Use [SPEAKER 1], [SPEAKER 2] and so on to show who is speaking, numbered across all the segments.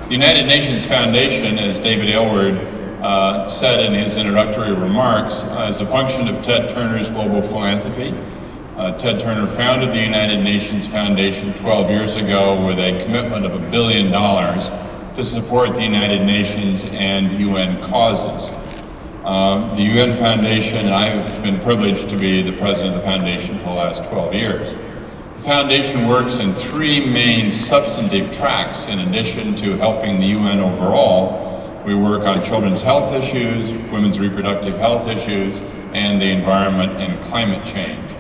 [SPEAKER 1] The United Nations Foundation, as David Aylward said in his introductory remarks, is a function of Ted Turner's global philanthropy. Ted Turner founded the United Nations Foundation 12 years ago with a commitment of $1 billion to support the United Nations and UN causes. The UN Foundation, and I've been privileged to be the president of the foundation for the last 12 years. The foundation works in three main substantive tracks. In addition to helping the UN overall, we work on children's health issues, women's reproductive health issues, and the environment and climate change.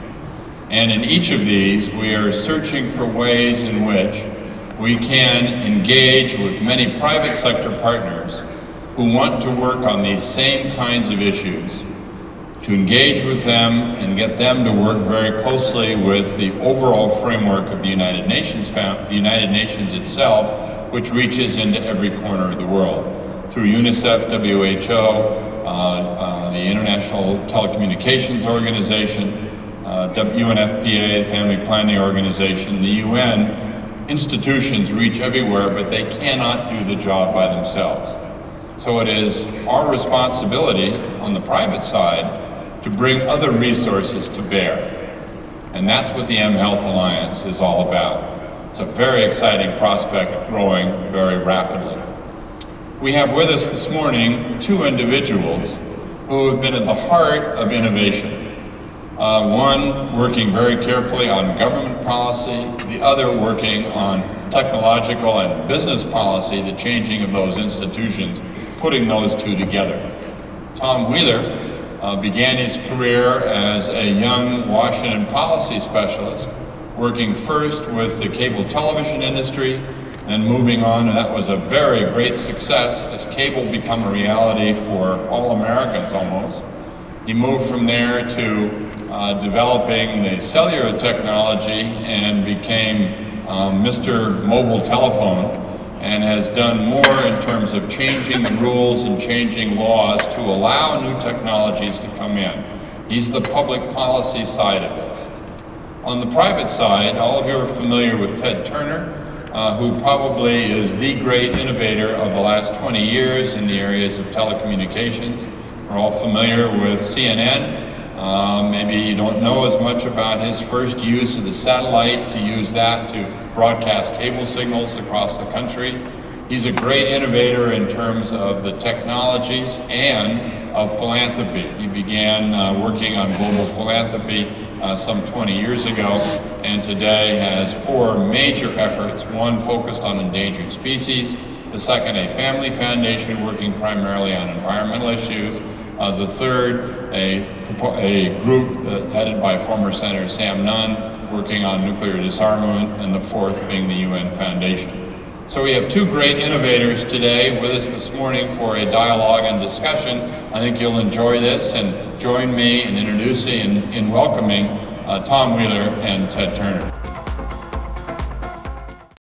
[SPEAKER 1] And in each of these, we are searching for ways in which we can engage with many private sector partners who want to work on these same kinds of issues, to engage with them and get them to work very closely with the overall framework of the United Nations itself, which reaches into every corner of the world. Through UNICEF, WHO, the International Telecommunications Organization, UNFPA, the Family Planning Organization, the UN, institutions reach everywhere, but they cannot do the job by themselves. So it is our responsibility on the private side to bring other resources to bear. And that's what the mHealth Alliance is all about. It's a very exciting prospect, growing very rapidly. We have with us this morning two individuals who have been at the heart of innovation. One working very carefully on government policy, the other working on technological and business policy, the changing of those institutions, putting those two together. Tom Wheeler began his career as a young Washington policy specialist, working first with the cable television industry, and moving on, and that was a very great success as cable became a reality for all Americans almost. He moved from there to developing the cellular technology and became Mr. Mobile Telephone, and has done more in terms of changing the rules and changing laws to allow new technologies to come in. He's the public policy side of this. On the private side, all of you are familiar with Ted Turner, who probably is the great innovator of the last 20 years in the areas of telecommunications. We're all familiar with CNN. Maybe you don't know as much about his first use of the satellite to use that to broadcast cable signals across the country. He's a great innovator in terms of the technologies and of philanthropy. He began working on global philanthropy some 20 years ago, and today has four major efforts. One focused on endangered species, the second a family foundation working primarily on environmental issues, the third a group headed by former Senator Sam Nunn working on nuclear disarmament, and the fourth being the UN Foundation. So we have two great innovators today with us this morning for a dialogue and discussion. I think you'll enjoy this, and join me in introducing and in welcoming Tom Wheeler and Ted Turner.